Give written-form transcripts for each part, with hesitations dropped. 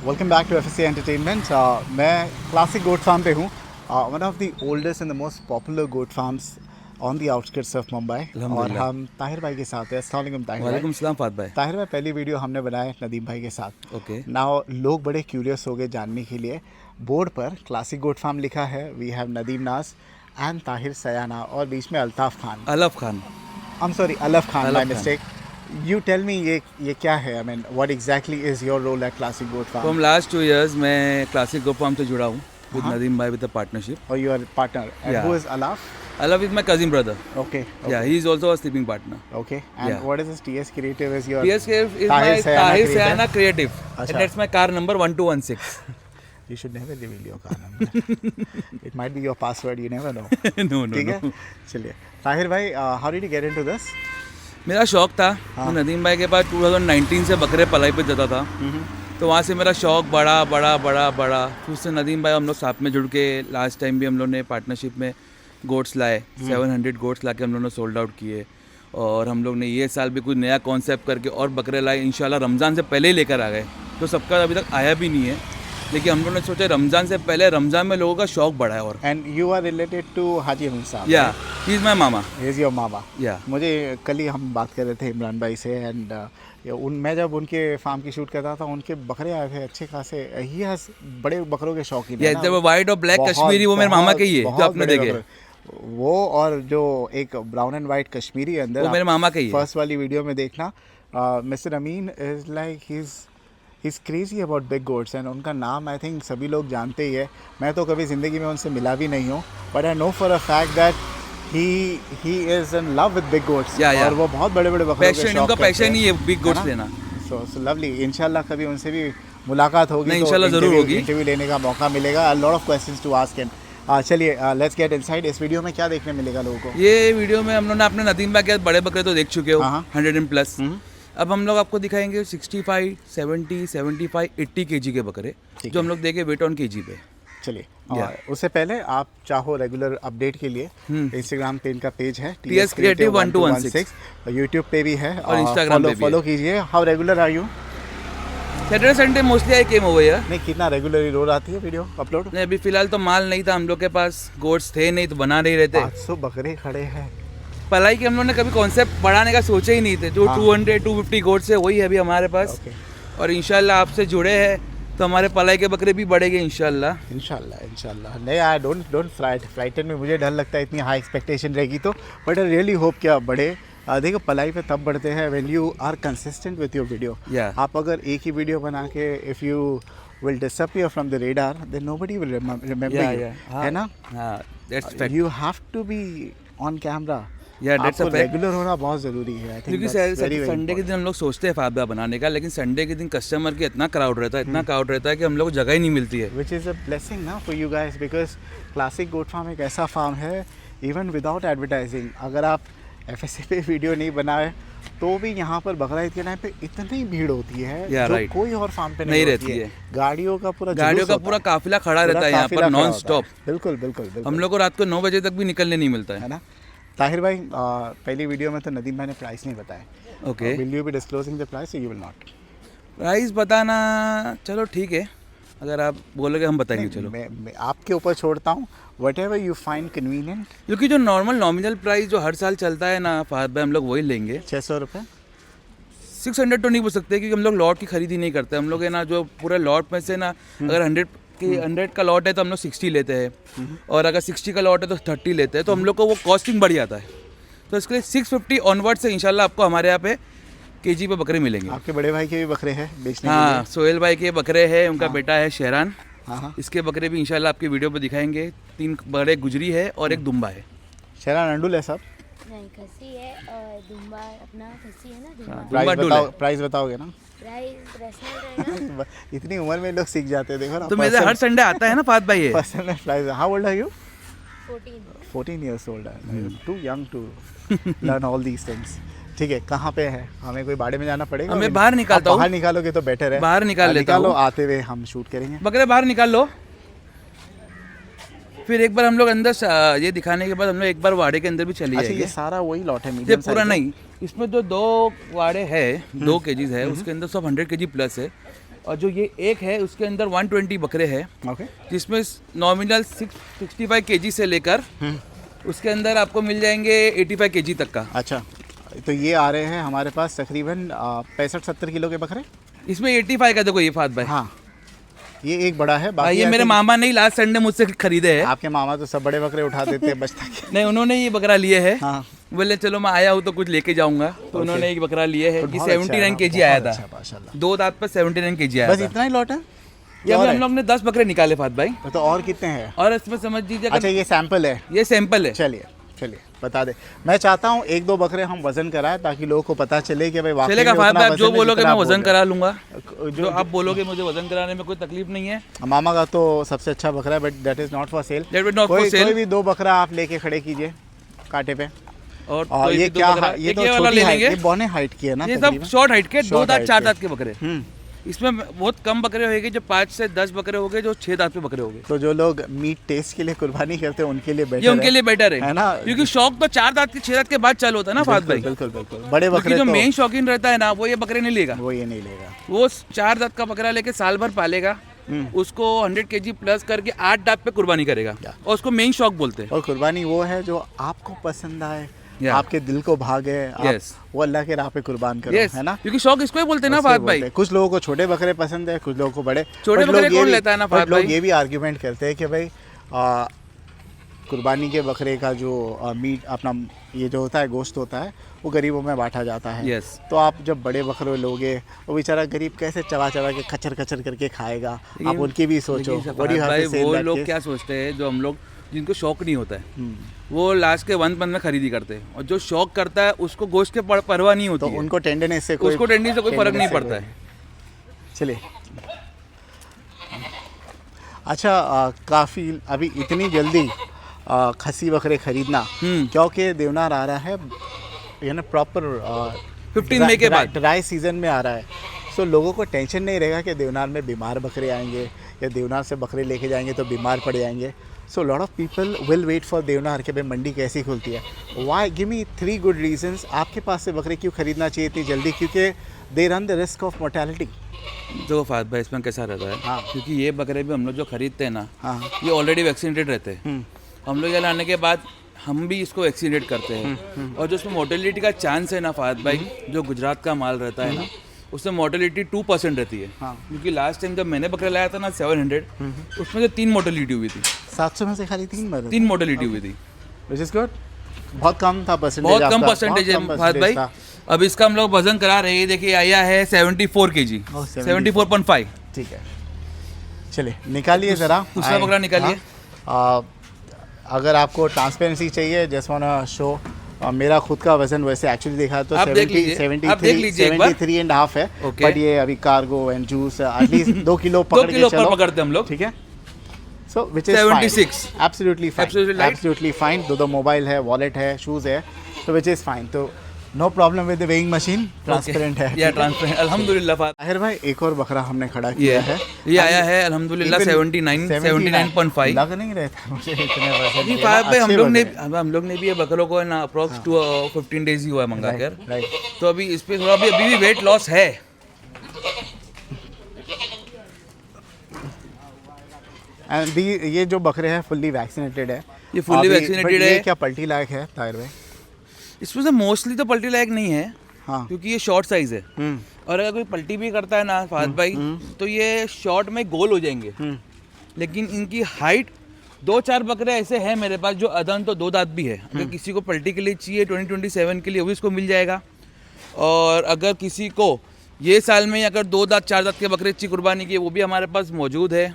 Welcome back to FSC entertainment. मैं classic गोट farm पे हूँ, one of the oldest and the most popular goat farms on the outskirts of Mumbai. और हम ताहिर भाई के साथ हैं। अस्सलाम वालेकुम ताहिर भाई। वालेकुम सलाम फात भाई। ताहिर भाई, पहली वीडियो हमने बनाया नदीम भाई के साथ। ओके। नाउ लोग बड़े क्यूरियस हो गए जानने के लिए। बोर्ड पर क्लासिक गोट फार्म लिखा है, वी हैव नदीम नाज एंड ताहिर सयाना, और बीच में Altaf Khan. अलफ Khan. I'm sorry, Alaf Khan, my Alaf Khan. mistake. You tell me ये क्या है? I mean, what exactly is your role at Classic Goat Farm? From last 2 years मैं classic गोट Farm से जुड़ा हूँ विद नदीम भाई with the partnership. Or your partner? And Yeah. who is Alaf? Alaf is my cousin brother. Okay. Yeah he is also a sleeping partner. Okay. And Yeah. what is this TS Creative? Is your TSK is Tahir my Sayana Tahir Creative? Sayana Creative. अच्छा. And that's my car number 1216. You should never reveal your car number. It might be your password. You never know. No. ठीक है? चलिए ताहिर भाई, how did you get into this? मेरा शौक था। मैं नदीम भाई के पास 2019 से बकरे पलाई पे जाता था। तो वहाँ से मेरा शौक बड़ा। फिर उससे नदीम भाई हम लोग साथ में जुड़ के लास्ट टाइम भी हम लोग ने पार्टनरशिप में गोट्स लाए। 700 गोट्स ला के हम लोग ने सोल्ड आउट किए। और हम लोग ने ये साल भी कुछ नया कॉन्सेप्ट करके और बकरे लाए। इंशाल्लाह रमज़ान से पहले ही लेकर आ गए, तो सबका अभी तक आया भी नहीं है। लेकिन हम लोग ने सोचा रमज़ान से पहले, रमज़ान में लोगों का शौक बढ़ा है। और And you are related to Haji Amin साहब? या he is my mama. He is your मामा? या मुझे कल ही हम बात कर रहे थे इमरान भाई से, एंड मैं जब उनके फार्म की शूट करता था, उनके बकरे आए थे अच्छे खासे। ही हैज बड़े बकरों के शौकीन है ना। वाइट और ब्लैक कश्मीरी वो मेरे मामा के ही है जो आपने देखे। वो और जो एक ब्राउन एंड वाइट कश्मीरी अंदर, वो मेरे मामा के ही है। फर्स्ट वाली वीडियो में देखना। Mister Amin is like he is crazy about big goats, and उनका नाम आई थिंक सभी लोग जानते ही है। मैं तो कभी ज़िंदगी में उनसे मिला भी नहीं हूँ, but I know for a fact that he is in love with big goats। और वो बहुत बड़े बड़े बकरों के शौक उनका पैशन ही है बिग गोट्स लेना। so lovely। इंशाल्लाह कभी उनसे भी मुलाकात होगी, नहीं, इंशाल्लाह ज़रूर होगी। इंटरव्यू लेने का मौका मिलेगा। a lot of questions to ask him। चलिए लेट्स गेट इनसाइड। इस वीडियो में क्या देखने मिलेगा लोगों को? ये वीडियो में हम लोग ने अपने नदीम भाई के बड़े बकरे तो देख चुके हो, हाँ। 100+ अब हम लोग आपको दिखाएंगे 65, 70, 75, 80 kg के बकरे जो हम लोग देखे वेट ऑन केजी पे। चलिए उससे पहले आप चाहो रेगुलर अपडेट के लिए इंस्टाग्राम पे इनका पेज है TS Creative 1216, यूट्यूब पे भी है और इंस्टाग्राम पे भी फॉलो कीजिए। How regular are you? Saturday Sunday mostly I came over here. नहीं, कितना रेगुलरली रोज आती है वीडियो अपलोड? नहीं, अभी फिलहाल तो माल नहीं था हम लोग के पास, गोट्स थे नहीं तो बना नहीं रहते। 500 बकरे खड़े हैं। पलाई के हम लोग ने कभी कॉन्सेप्ट बढ़ाने का सोचा ही नहीं थे। जो 200-250 गोट्स है वही है अभी हमारे पास। और इंशाल्लाह आपसे जुड़े हैं तो हमारे पलाई के बकरे भी बढ़ेंगे इंशाल्लाह। नहीं, आई डोंट फ्राइटन में मुझे डर लगता है, इतनी हाई एक्सपेक्टेशन रहेगी तो। बट आई रियली होप क्या बढ़े। देखो पलाई पे तब बढ़ते हैं when you are consistent with your video. आप अगर एक ही वीडियो बना के if you will disappear from the radar, then nobody will remember you, है ना? That's fact. You have to be on camera। that's a fact. Regular होना बहुत ज़रूरी है। क्योंकि संडे के दिन हम लोग सोचते हैं फायदा बनाने का, लेकिन संडे के दिन कस्टमर की इतना क्राउड रहता है कि हम लोग को जगह ही नहीं मिलती है। Which is a blessing ना for you guys, because Classic Goat Farm एक ऐसा फार्म है even without advertising, अगर आप FSA पे वीडियो नहीं बनाए तो भी यहाँ पर बकरा ईद के टाइम पे इतनी भीड़ होती है जो कोई और फार्म पे नहीं रहती है। गाड़ियों का पूरा काफिला खड़ा रहता है यहाँ पर नॉन स्टॉप। बिल्कुल। हम लोग को रात को 9 बजे तक भी निकलने नहीं मिलता है ना? ताहिर भाई, पहली वीडियो में तो नदीम भाई ने प्राइस नहीं बताया। Okay, will you be disclosing the price और यू विल नॉट? प्राइस बताना चलो ठीक है, अगर आप बोलोगे हम बताएंगे। चलो मैं आपके ऊपर छोड़ता हूँ, whatever you find convenient। क्योंकि जो नॉर्मल नॉमिनल प्राइस जो हर साल चलता है ना फहद भाई, हम लोग वही लेंगे। 600 रुपये। 600 तो नहीं बोल सकते क्योंकि हम लोग लॉट की खरीदी नहीं करते। हम लोग है ना जो पूरे लॉट में से ना अगर 100 का लॉट है तो हम लोग 60 लेते हैं, और अगर 60 का लॉट है तो 30 लेते हैं, तो हम लोग को वो कॉस्टिंग बढ़ जाता है। तो इसके लिए 650 ऑनवर्ड से इंशाल्लाह आपको हमारे यहाँ पे केजी पे बकरे मिलेंगे। आपके बड़े भाई के भी बकरे हैं बेचने? हाँ, सोहेल भाई के बकरे हैं, उनका बेटा है शेरान। इसके बकरे भी इंशाल्लाह आपकी वीडियो पे दिखाएंगे। 3 बड़े गुजरी है और एक दुम्बा है। शेरान अंडुल है सब? नहीं, खसी है और दुम्बा अपना खसी है ना। प्राइस बताओगे ना? प्राइस रेशनल रहेगा। इतनी उम्र में लोग सीख जाते हैं, देखो ना। तो मेरे हर संडे आता है ना फात भाई। Personal price. How old are you? 14 years old। Too young to learn all these things. ठीक है, कहाँ पे है? हमें कोई बाड़े में जाना पड़ेगा? हमें बाहर निकालता हूँ। बाहर निकालोगे तो बेटर है। बाहर निकालो, आते हुए हम शूट करेंगे। बकरे बाहर निकाल लो, फिर एक बार हम लोग अंदर ये दिखाने के बाद हम लोग एक बार वाड़े के अंदर भी चले जाएंगे। ये सारा वही लॉट है? ये पूरा नहीं, इसमें जो 2 वाड़े है 2 केजीज है, उसके अंदर सब 100 kg प्लस है। और जो ये एक है उसके अंदर 120 बकरे हैं, ओके जिसमें नॉमिनल 65 केजी से लेकर उसके अंदर आपको मिल जाएंगे 85 केजी तक का। अच्छा, तो ये आ रहे हैं हमारे पास तकरीबन 65-70 किलो के बकरे। इसमें 85 का देखो ये फात भाई। हाँ, ये एक बड़ा है। भाई ये मेरे मामा ने लास्ट संडे मुझसे खरीदे हैं। आपके मामा तो सब बड़े बकरे उठा देते हैं बचता के। नहीं, उन्होंने ये बकरा लिए है। हाँ, बोले चलो मैं आया हूँ तो कुछ लेके जाऊंगा, तो उन्होंने एक बकरा लिए है। ये 79 केजी आया था, माशाल्लाह। 2 दांत पर 79 केजी आया बस था। इतना ही लॉट है? ये अभी हम लोग ने 10 बकरे निकाले फात भाई। तो और कितने हैं? और इसमें समझ लीजिए अच्छा, ये सैंपल है। ये सैंपल है। चलिए बता दे। मैं चाहता हूँ 1-2 बकरे हम वजन कराएं ताकि लोगों को पता चले कि भाई वाकई चलेगा में फात उतना भाई, आप जो वजन है बोलोगे जितना मैं आप वजन बोल करा लूंगा। रहे जो आप बोलोगे मुझे वजन कराने में कोई तकलीफ नहीं है। हैं। मामा का तो सबसे अच्छा बकरा है, but that is not for sale. कोई भी 2 बकरा आप लेके खड़े कीजिए कांटे पे। और और ये क्या है? ये तो छोटी हाइट, ये बौने हाइट की है ना? ये सब शॉर्ट हाइट के 2 दांत 4 दांत के बकरे। हम्म। इसमें बहुत कम बकरे होंगे जो 5 से 10 बकरे होंगे जो 6 दांत पे बकरे होंगे। तो जो लोग मीट टेस्ट के लिए कुर्बानी करते हैं उनके लिए बेटर ये उनके लिए बेटर है ना? क्योंकि शौक तो 4 दांत के 6 दांत के बाद चालू होता है ना फात भाई। बिल्कुल बड़े बकरे जो तो मेन शौकीन रहता है ना वो ये बकरे नहीं लेगा। वो ये नहीं लेगा। वो 4 दांत का बकरा लेके साल भर पालेगा, उसको 100 केजी प्लस करके 8 दांत पे कुर्बानी करेगा और उसको मेन शौक बोलते हैं। और कुर्बानी वो है जो आपको पसंद आए, Yeah. आपके दिल को भागे, Yes. वो अल्लाह के राह पे कुर्बान करो, Yes. है ना? क्योंकि शौक इसको ही बोलते हैं ना उससे फात बोलते भाई। हैं। कुछ लोगों को छोटे बकरे पसंद है, कुछ लोगों को बड़े। छोटे But बकरे लोग ये कौन भी- लेता है ना but फात भाई? लोग ये भी आर्ग्यूमेंट करते हैं कि भाई कुर्बानी के बकरे का जो मीट अपना ये जो होता है गोश्त होता है वो गरीबों में बांटा जाता है। Yes. तो आप जब बड़े बकरे लोगे वो बेचारा गरीब कैसे चबा के खचर करके खाएगा, आप उनकी भी सोचो। लेकिन What do you have भाई to say in वो that लोग case? क्या सोचते हैं जो हम लोग जिनको शौक नहीं होता है वो लास्ट के 1 मंथ में खरीदी करते हैं, और जो शौक करता है उसको गोश्त के परवाह नहीं होती तो है। उनको टेंडरनेस से उसको टेंडरनेस से कोई फर्क नहीं पड़ता है। चलिए, अच्छा काफ़ी अभी इतनी जल्दी खसी बकरे खरीदना क्योंकि देवनार आ रहा है ये ना प्रॉपर 15 मई के बाद ड्राई सीजन में आ रहा है। सो लोगों को टेंशन नहीं रहेगा कि देवनार में बीमार बकरे आएंगे या देवनार से बकरे लेके जाएंगे तो बीमार पड़ जाएंगे। So lot of people will wait for Deonar के भाई मंडी कैसी खुलती है। Why give me 3 good reasons आपके पास से बकरे क्यों खरीदना चाहिए इतनी जल्दी, क्योंकि they run the risk of mortality. देखो फात भाई इसमें कैसा रहता है। हाँ। क्योंकि ये बकरे भी हम लोग जो खरीदते हैं ना हाँ। ये ऑलरेडी वैक्सीनेटेड रहते हैं। हम लोग ये लाने के बाद हम भी इसको वैक्सीनेट करते हैं, और जो उसमें मोर्टेलिटी का चांस है ना फात भाई, जो गुजरात का माल रहता है ना उसमें मोर्टेलिटी 2% रहती है। हाँ। क्योंकि लास्ट टाइम जब मैंने बकरा लाया था ना 700 उसमें से 3 मोर्टेलिटी हुई थी। 700 में से खाली 3 मरे, 3 मोर्टेलिटी हुई थी, विच इज गुड। बहुत कम था परसेंटेज, बहुत कम परसेंटेज है फात भाई। अब इसका हम लोग वजन करा रहे हैं, देखिए आया है 74 केजी, 74.5। ठीक है, चलिए निकालिए ज़रा दूसरा बकरा निकालिए। अगर आपको ट्रांसपेरेंसी चाहिए जस्ट वांट टू शो मेरा खुद का वजन वैसे एक्चुअली देखा तो आप देख लीजिए, आप देख लीजिए एक बार। 73.5 है। Okay. बट ये अभी cargo and juice at least 2 kilo 2 पकड़ के किलो पर चलो, पकड़ते हम लोग। ठीक है। So which is 76 absolutely fine, Absolutely right. Absolutely fine. दो मोबाइल है, वॉलेट है, शूज़ है, तो विच इज़ फाइन। तो no problem with the weighing machine, transparent है। या ट्रांसपेरेंट अल्हम्दुलिल्लाह फात। ताहिर भाई एक और बकरा हमने खड़ा किया है, ये आया है अल्हम्दुलिल्लाह 79.5। लग नहीं रहे थे मुझे इतने वजन के, फात भाई अच्छे हम लोग ने भी ये बकरों को ना अप्रोक्स 15 डेज ही हुआ है मंगा कर, राइट। तो अभी इस पे थोड़ा अभी भी वेट लॉस है। एंड ये जो बकरे हैं फुल्ली वैक्सीनेटेड है। ये fully vaccinated ये है। क्या पलटी लायक है ताहिर भाई? इसमें से मोस्टली तो पलटी लायक नहीं है, हाँ। क्योंकि ये शॉर्ट साइज है, और अगर कोई पलटी भी करता है ना फात भाई तो ये शॉर्ट में गोल हो जाएंगे। लेकिन इनकी हाइट 2-4 बकरे ऐसे हैं मेरे पास जो अदन तो 2 दांत भी है। अगर किसी को पलटी के लिए चाहिए 2027 के लिए वो भी इसको मिल जाएगा। और अगर किसी को ये साल में अगर 2 दांत 4 दांत के बकरे अच्छी कुर्बानी की वो भी हमारे पास मौजूद है।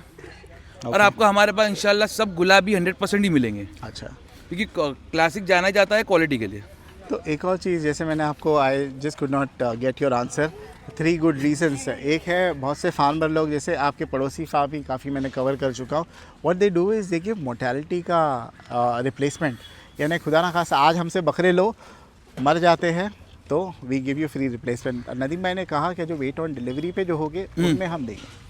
और आपको हमारे पास इंशाल्लाह सब गुलाबी 100% ही मिलेंगे। अच्छा, क्योंकि क्लासिक जाना जाता है क्वालिटी के लिए। तो एक और चीज़ जैसे मैंने आपको I just could not get your answer 3 good reasons. एक है बहुत से फार्मर लोग जैसे आपके पड़ोसी फार्म भी काफ़ी मैंने कवर कर चुका हूँ, what they do is they give mortality का रिप्लेसमेंट। यानी खुदा ना खासा आज हमसे बकरे लो मर जाते हैं तो we give you free replacement. Nadeem भाई ने कहा कि जो वेट ऑन डिलीवरी पे जो होगे उनमें हम देंगे,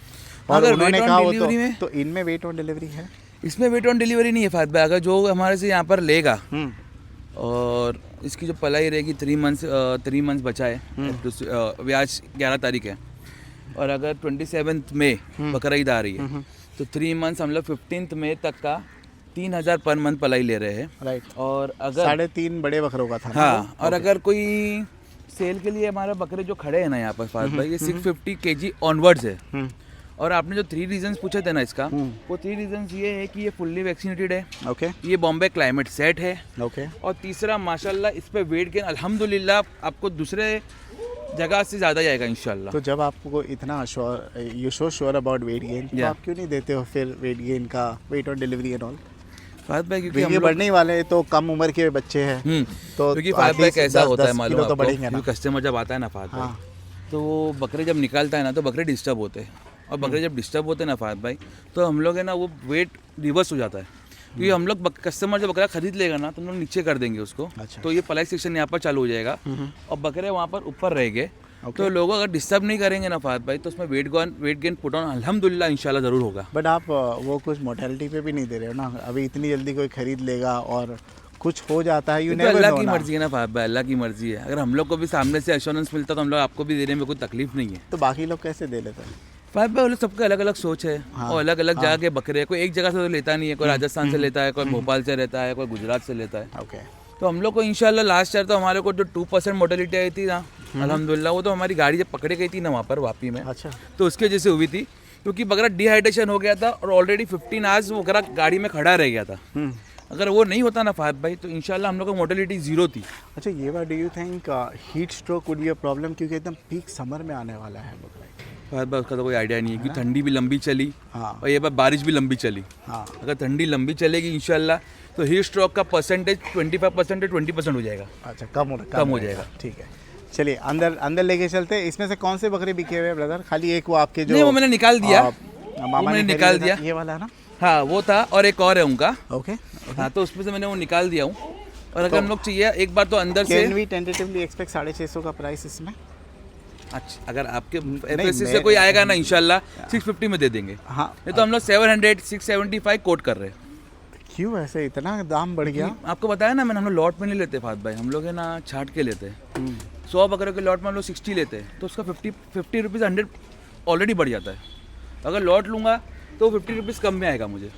और अगर उन्होंने weight on कहा वो delivery में? तो इनमें वेट ऑन डिलीवरी है। इसमें वेट ऑन डिलीवरी नहीं है फात भाई। अगर जो हमारे से यहाँ पर लेगा और इसकी जो पलाई रहेगी 3 मंथ्स बचा है, आज 11 तारीख है, और अगर 27 मई बकरा ईद आ रही है तो 3 मंथ्स हम लोग 15 मई तक का 3000 पर मंथ पलाई ले रहे हैं। राइट। और अगर 3.5 बड़े बकरों का था ना? हाँ, और अगर कोई सेल के लिए हमारे बकरे जो खड़े हैं ना यहाँ पर फात भाई, ये 650 kg ऑनवर्ड्स है। और आपने जो 3 रीजंस पूछे थे ना इसका, वो 3 रीजंस ये है कि ये फुल्ली वैक्सीनेटेड है, ओके ये बॉम्बे क्लाइमेट सेट है, ओके। और तीसरा माशाल्लाह इस पे वेट गेन अल्हम्दुलिल्लाह आपको दूसरे जगह से ज़्यादा जाएगा इंशाल्लाह। तो जब आपको इतना sure, you so sure about weight gain, तो आप क्यों नहीं देते हो फिर वेट गेन का, वेट और डिलीवरी एंड ऑल? फात भाई क्योंकि ये बढ़ने ही वाले हैं, तो कम उम्र के बच्चे हैं, तो क्योंकि फात भाई कैसा होता है मालूम तो बढ़ेंगे आपको, ना। कस्टमर जब आता है ना फात भाई, हाँ। तो वो बकरे जब निकालता है ना तो बकरे डिस्टर्ब होते हैं, और बकरे जब डिस्टर्ब होते हैं ना फात भाई, तो हम लोग है ना वो वेट रिवर्स हो जाता है। क्योंकि हम लोग कस्टमर जब बकरा खरीद लेगा ना तो हम लोग नीचे कर देंगे उसको। अच्छा। तो ये पलाई सेक्शन यहाँ पर चालू हो जाएगा और बकरे वहाँ पर ऊपर रहेंगे। तो लोग अगर डिस्टर्ब नहीं करेंगे ना फात भाई, तो उसमें वेट गेन पुट ऑन अल्हम्दुलिल्लाह इंशाल्लाह ज़रूर होगा। बट आप वो कुछ मोर्टेलिटी पे भी नहीं दे रहे हो ना, अभी इतनी जल्दी कोई खरीद लेगा और कुछ हो जाता है, यू तो नेवर अल्लाह नो की ना। मर्जी है ना फात भाई, अल्लाह की मर्जी है। अगर हम लोग को भी सामने से एश्योरेंस मिलता तो हम लोग आपको भी देने में कोई तकलीफ नहीं है। तो बाकी लोग कैसे दे लेते हैं? फात भाई वो लोग सबका अलग अलग सोच है, और अलग अलग जगह के बकरे हैं। कोई एक जगह से तो लेता नहीं है, कोई राजस्थान से लेता है, कोई भोपाल से रहता है, कोई गुजरात से लेता है। ओके। तो हम लोग को इंशाल्लाह लास्ट ईयर तो हमारे को जो 2% मोर्टेलिटी आई थी ना, अल्हम्दुलिल्लाह वो तो हमारी गाड़ी जब पकड़े गई थी ना वहाँ पर वापी में, अच्छा। तो उसकी वजह से हुई थी, क्योंकि बकरा डिहाइड्रेशन हो गया था और ऑलरेडी 15 आवर्स वो बकरा गाड़ी में खड़ा रह गया था। अगर वो नहीं होता ना फात भाई, तो इंशाल्लाह हम लोग का मोर्टेलिटी 0 थी। अच्छा, ये बात, do you think heat stroke would be a problem, क्योंकि एकदम पीक समर में आने वाला है बकरा? फात भाई उसका तो कोई आइडिया नहीं है, क्योंकि ठंडी भी लंबी चली हाँ। और ये बार बारिश भी लंबी चली। हाँ। अगर ठंडी लंबी चलेगी इंशाल्लाह तो हीट स्ट्रोक का परसेंटेज 25% से 20% हो जाएगा। अच्छा, कम हो जाएगा। ठीक है, चलिए अंदर लेके चलते हैं। इसमें से कौन से बकरे बिके हुए हैं ब्रदर? खाली एक वो आपके जो नहीं, वो मैंने निकाल दिया, मामा ने निकाल दिया, ये वाला ना? हाँ वो था, और एक और है उनका। ओके। हाँ, तो उसमें से मैंने वो निकाल दिया हूँ। और अगर हम लोग चाहिए एक बार तो अंदर से, कैन वी टेंटेटिवली एक्सपेक्ट 650 का प्राइस इसमें? अच्छा, अगर आपके FSC से कोई आएगा ना इंशाल्लाह 650 में दे देंगे। हाँ। ये तो हम लोग 700 675 कोट कर रहे हैं। क्यों ऐसे इतना दाम बढ़ गया? आपको बताया ना मैंने, हम लोग लॉट में नहीं लेते फात भाई, हम लोग है ना छाट के लेते हैं। 100 बकरे के लॉट में हम लोग 60 लेते हैं, तो उसका 50 रुपीज़ 100 ऑलरेडी बढ़ जाता है। अगर लॉट लूँगा तो 50 रुपीज़ कम में आएगा मुझे।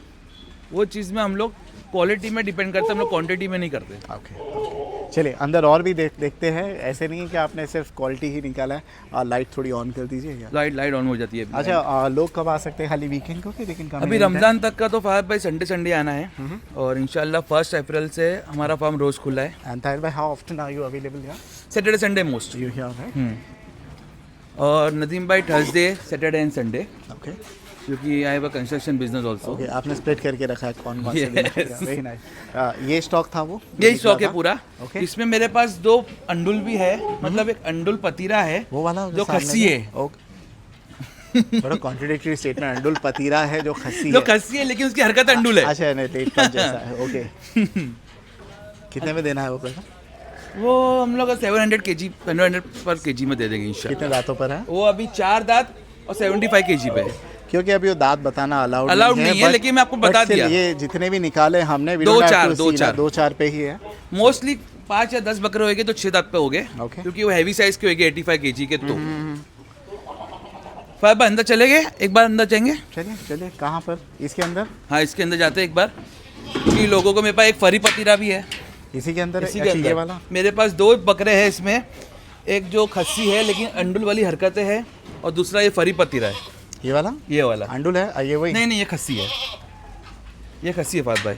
वो चीज़ में हम लोग क्वालिटी में डिपेंड करते हैं, हम लोग क्वांटिटी में नहीं करते। ओके, चलिए अंदर और भी देखते हैं। ऐसे नहीं है कि आपने सिर्फ क्वालिटी ही निकाला है। लाइट थोड़ी ऑन कर दीजिए क्या? लाइट ऑन हो जाती है। अच्छा, लोग कब आ सकते हैं? खाली वीकेंड को कि लेकिन अभी रमज़ान तक का तो फात भाई संडे आना है, और इंशाल्लाह 1 अप्रैल से हमारा फार्म रोज़ खुला है। एंड ताहिर भाई, how often are you available here? Saturday Sunday most. You here, right? और नदीम भाई Thursday, Saturday and Sunday, okay क्योंकि I have a construction business also. Okay, आपने स्प्लिट करके रखा है कौन कौन से? Yes. Very nice. ये स्टॉक था वो? यही स्टॉक है पूरा। Okay. इसमें मेरे पास 2 अंडुल भी है, मतलब एक अंडुल पतीरा है, वो वाला जो खस्सी है। ओके, थोड़ा कॉन्ट्रडिक्टरी स्टेटमेंट। अंडुल पतीरा है जो खस्सी जो है। खस्सी है लेकिन उसकी हरकत अंडुल है। अच्छा, नहीं लेट कट जैसा है। ओके। कितने में देना है वो पैसा? वो हम लोग 700 पर केजी में दे देंगे इंशाल्लाह। कितने दांतों पर है वो अभी 4 दांत और 75 केजी पे है। क्योंकि अभी वो दांत बताना अलाउड नहीं है, लेकिन मैं आपको बता दिया। ये जितने भी निकाले हमने, 2-4 पे ही है मोस्टली 5 या 10 बकरे होंगे तो 6 दांत पे हो गए। Okay. क्योंकि वो हैवी साइज के होंगे 85 केजी के। तो फाइव अंदर चले गए, एक बार अंदर जाएंगे। चलिए कहाँ पर? इसके अंदर? हाँ, इसके अंदर जाते हैं एक बार, क्योंकि लोगों को मेरे पास एक फरी पतीरा भी है इसी के अंदर। इसी के ये अंदर वाला मेरे पास 2 बकरे हैं इसमें, एक जो खस्सी है लेकिन अंडुल वाली हरकतें हैं, और दूसरा ये फरी पतीरा है। ये वाला अंडुल है? ये वही? नहीं, ये खस्सी है, ये खस्सी है फात भाई।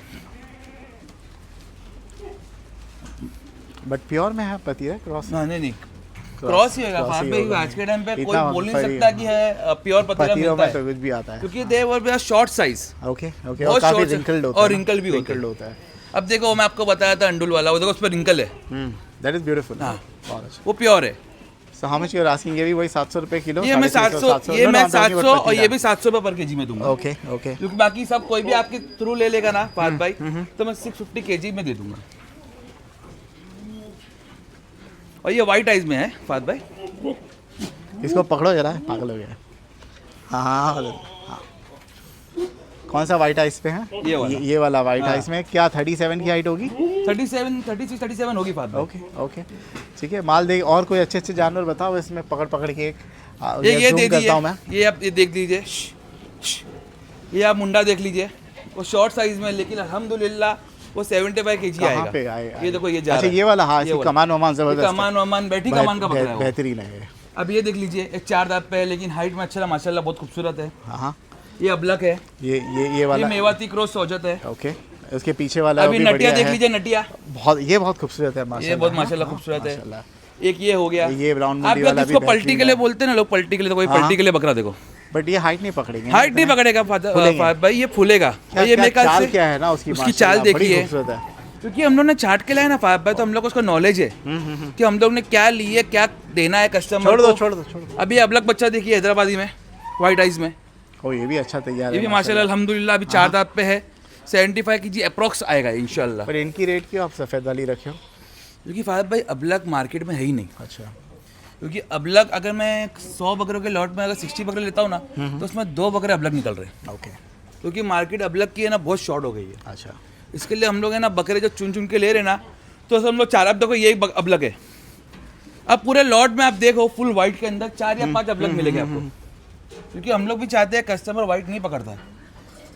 बट प्योर में है पतीरा? क्रॉस? नहीं, क्रॉस ही होगा फात भाई। आज के टाइम पे कोई बोल नहीं सकता कि है प्योर पतीरा मिलता है, तो कुछ भी आता है, क्योंकि दे वर शॉर्ट साइज। ओके, और काफी रिंकल्ड होता है, और रिंकल भी होता है। अब देखो, मैं आपको बताया था अंडुल वाला, वो देखो उस पर रिंकल है। That is beautiful. हाँ, वो प्योर है। So how much you are asking? ये भी वही 700 रुपए किलो? ये मैं 700, ये मैं 700 और ये भी 700 रुपए पर केजी में दूंगा। ओके। क्योंकि बाकी सब कोई भी आपके थ्रू ले लेगा ना फात भाई, तो मैं 650 केजी में दे दूंगा। और ये वाइट आइज में है फात भाई। इसको पकड़ो जरा, पागल हो गया। हाँ। कौन सा वाइट आइस पे है? ये वाला वाइट आइस में। क्या 37 की हाइट होगी? 37 होगी फात भाई। ओके, ठीक है। माल दे। और कोई अच्छे जानवर बताओ इसमें, पकड़ के एक ये zoom दे करता हूँ मैं। दीजिए, ये आप ये देख लीजिए, ये आप मुंडा देख लीजिए, वो शॉर्ट साइज में, लेकिन अल्हम्दुलिल्लाह वो 75 kg कहाँ पे आएगा। ये देखो ये जा अच्छा रहा है। ये वाला, हाँ ये इसकी वाला। कमान वमान ये जबरदस्त कमान बैठी कमान का बकरा है वो। बेहतरीन है। अब ये देख लीजिए, एक 4 दांत पे है, लेकिन हाइट में अच्छा माशाल्लाह बहुत खूबसूरत है। हाँ ये अबलक है, ये ये वाला मेवाती क्रॉस सोजत है। ओके, उसके पीछे वाला अभी भी नटिया बढ़िया देख है। लीजिए, नटिया ये बहुत खूबसूरत है माशाल्लाह। ये बहुत माशाल्लाह खूबसूरत है। माशाल्लाह। एक ये हो गया, ये ब्राउन आप मुंडी लोग वाला इसको भी पलटी बेहतरीन के लिए है। बोलते हैं ना लोग, पलटी के लिए, तो कोई पलटी के लिए बकरा देखो, बट ये हाइट नहीं पकड़ेंगे, हाइट नहीं पकड़ेगा फाद भाई, ये फूलेगा। क्या, और ये मेरे ख्याल चाल से क्या है ना उसकी उसकी चाल माशाल्लाह, बड़ी देखिए, खूबसूरत है। क्योंकि हम लोग ने छाट के लाया ना फाद भाई, तो हम लोग को उसका नॉलेज है कि हम लोग ने क्या ली है, क्या देना है कस्टमर को। छोड़ दो। अभी अबलक बच्चा देखिए हैदराबादी में, व्हाइट आइज में, ओ ये भी अच्छा तैयार ये है भी माशाल्लाह अल्हम्दुलिल्लाह अभी 4 दांत पे है। 75 kg अप्रॉक्स आएगा इंशाल्लाह। पर इनकी रेट क्यों आप सफ़ेद वाली रखे हो? क्योंकि फाद भाई अबलक मार्केट में है ही नहीं। अच्छा, क्योंकि अबलक अगर मैं 100 बकरों के लॉट में अगर 60 बकरे लेता हूँ ना, तो उसमें 2 बकरे अबलक निकल रहे हैं। ओके, क्योंकि मार्केट अबलक की है ना बहुत शॉर्ट हो गई है। अच्छा। इसके लिए हम लोग है ना बकरे जो चुन चुन के ले रहे हैं ना, तो हम लोग 4, अब देखो ये अबलक है, अब पूरे लॉट में आप देखो फुल वाइट के अंदर 4 या 5 अबलक मिलेंगे आपको। क्योंकि हम लोग भी चाहते हैं कस्टमर वाइट नहीं पकड़ता है,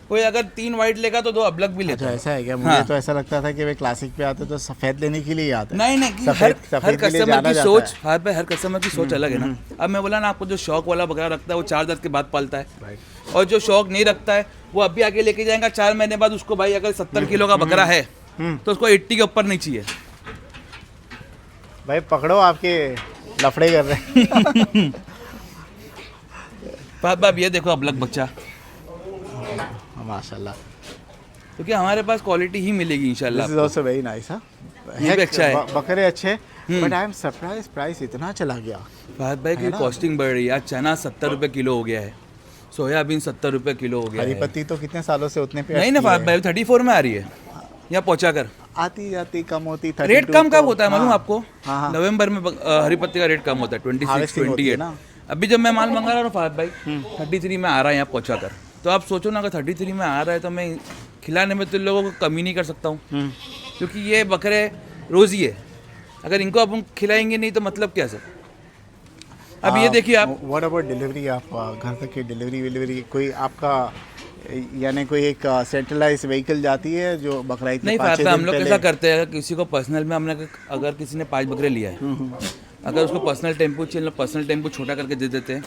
कोई अगर 3 वाइट लेगा तो 2 अबलक भी लेता अच्छा है। ऐसा है क्या? मुझे हाँ। तो ऐसा लगता था कि वे क्लासिक पे आते तो सफ़ेद लेने के लिए ही आते हैं। नहीं कि हर सफ़ेद के लिए कस्टमर जाना की जाता सोच, है। हर कस्टमर की सोच अलग है ना। अब मैं बोला ना आपको, जो शौक वाला बकरा रखता है वो 4 दांत के बाद पालता है, राइट। और जो शौक नहीं रखता है वो अभी आगे लेके जाएगा 4 महीने बाद उसको, भाई अगर 70 किलो का बकरा है तो उसको 80 के ऊपर नहीं चाहिए। भाई पकड़ो, आपके लफड़े कर रहे हैं। बाप ये देखो अबलक बच्चा, माशाल्लाह, क्योंकि हमारे पास क्वालिटी ही मिलेगी इंशाल्लाह। This is also very nice. ये भी अच्छा है। बकरे अच्छे, but I am surprise price इतना चला गया। फहद भाई की कॉस्टिंग बढ़ रही है। आज चना 70 रुपये किलो हो गया है, सोयाबीन 70 रुपये किलो हो गया हरी है। पत्ती तो कितने सालों से उतने पे नहीं ना फहद भाई, 34 में आ रही है यहाँ पहुँचा कर। आती जाती कम होती, रेट कम कब होता है मालूम आपको? हाँ। नवंबर में हरी पत्ती का रेट कम होता है, 26, Harvesting होती है 28। ना। अभी जब मैं माल मंगा रहा हूँ फहद भाई, 33 में आ रहा है यहाँ पहुँचा कर। तो आप सोचो ना, अगर 33 में आ रहा है तो मैं खिलाने में तो लोगों को कमी नहीं कर सकता हूँ, क्योंकि ये बकरे रोज़ी है। अगर इनको अपन खिलाएंगे नहीं तो मतलब क्या सर? अब ये देखिए आप, व्हाट अबाउट डिलीवरी? आप घर तक की डिलीवरी कोई आपका, यानी कोई एक सेंट्रलाइज व्हीकल जाती है जो बकरा ईद नहीं के 5-6 फायदा, हम दिन लोग पहले? कैसा करते हैं, किसी को पर्सनल में हमने, अगर किसी ने 5 बकरे लिया है, अगर उसको पर्सनल टेम्पो चाहिए, पर्सनल टेम्पो छोटा करके दे देते हैं।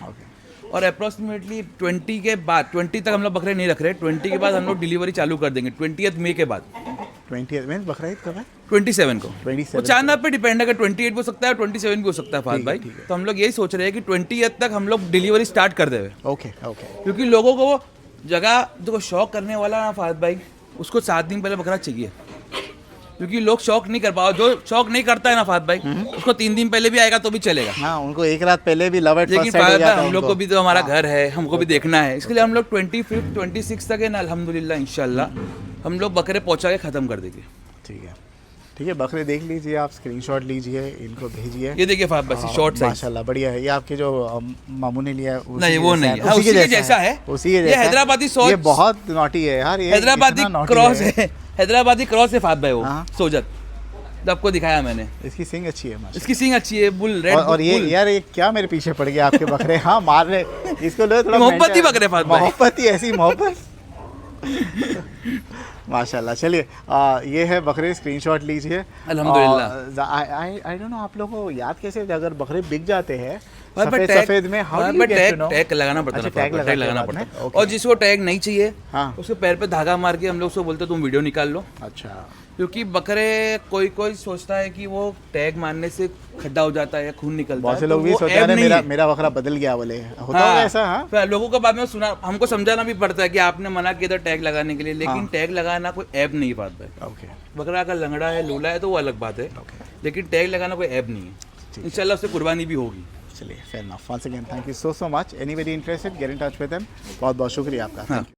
और अप्रॉक्सीमेटली 20 के बाद, 20 तक हम लोग बकरे नहीं रख रहे, 20 के बाद हम लोग डिलीवरी चालू कर देंगे, 20 मई के बाद। 20 मीन्स बकरा ईद कब है? 27 को। 27 वो चांद पे डिपेंड है, अगर 28 भी हो सकता है, 27 भी हो सकता है फाद भाई। तो हम लोग यही सोच रहे हैं कि 20 तक हम लोग डिलीवरी स्टार्ट कर देवे। ओके। क्योंकि लोगों को वो जगह जो शौक करने वाला ना फाद भाई, उसको 7 दिन पहले बकरा चाहिए। क्योंकि लोग शौक नहीं कर पाओ, जो शौक नहीं करता है ना फाद भाई, उसको 3 दिन पहले भी आएगा तो भी चलेगा। हाँ, उनको एक रात पहले भी लव एट लेकिन फर्स्ट साइट हो फाद जाता भाई है हम लोग उनको। को भी तो हमारा घर है, हमको भी देखना है। इसके लिए हम लोग 25, 26 तक है ना, अल्हम्दुलिल्लाह इंशाल्लाह हम लोग बकरे पहुंचा के ख़त्म कर देंगे। ठीक है, बकरे देख लीजिए आप, स्क्रीनशॉट लीजिए, इनको भेजिए। ये देखिए फाद भाई शॉर्ट साइज, माशाल्लाह बढ़िया है। ये आपके जो मामू ने लिया है उसी नहीं के वो जैसा नहीं है, हाँ, उसी के जैसा है। उसी के ये जैसा है। हैदराबादी सोच, ये बहुत नॉटी है यार, ये हैदराबादी इतना naughty क्रॉस है, हैदराबादी क्रॉस है फाद भाई वो हाँ। सोजत, तो आपको दिखाया मैंने। इसकी सींग अच्छी है माशाल्लाह। इसकी सींग अच्छी है, बुल रेड। और ये यार, ये क्या मेरे पीछे पड़ गया आपके बकरे? हाँ, मार रहे इसको, लो थोड़ा मोहब्बत ही mental- बकरे फाद भाई। मोहब्बत ही, ऐसी मोहब्बत। माशाल्लाह। चलिए, ये है बकरे, स्क्रीनशॉट लीजिए। अल्हम्दुलिल्लाह। आई डोंट नो आप लोगों को याद कैसे, अगर बकरे बिक जाते हैं पर सफेद टैग- सफेद में, हाउ हाँ, डू यू पर गेट टू नो? टैग लगाना पड़ता है अच्छा, ना, टैग टैग लगाना बाद पड़ता में? है। ओके। और जिसको टैग नहीं चाहिए हाँ। उसके पैर पे धागा मार के हम लोग उसको बोलते हैं तुम वीडियो निकाल लो। अच्छा, क्योंकि बकरे कोई सोचता है कि वो टैग मारने से खड्डा हो जाता है या खून निकलता बहुत है, से तो लोग भी वो सोचते ऐब हैं नहीं है। मेरा बकरा बदल गया बोले, होता होगा हाँ, ऐसा? हाँ, फिर लोगों को बाद में सुना, हमको समझाना भी पड़ता है कि आपने मना किया था टैग लगाने के लिए, लेकिन टैग लगाना कोई ऐब नहीं बात है। ओके। बकरा अगर लंगड़ा है, लूला है तो वो अलग बात है, लेकिन टैग लगाना कोई ऐब नहीं है। इंशाल्लाह उससे कुर्बानी भी होगी। चलिए, fair enough. Once again thank you so much. Anybody interested, get in touch with them. बहुत बहुत शुक्रिया आपका। हाँ।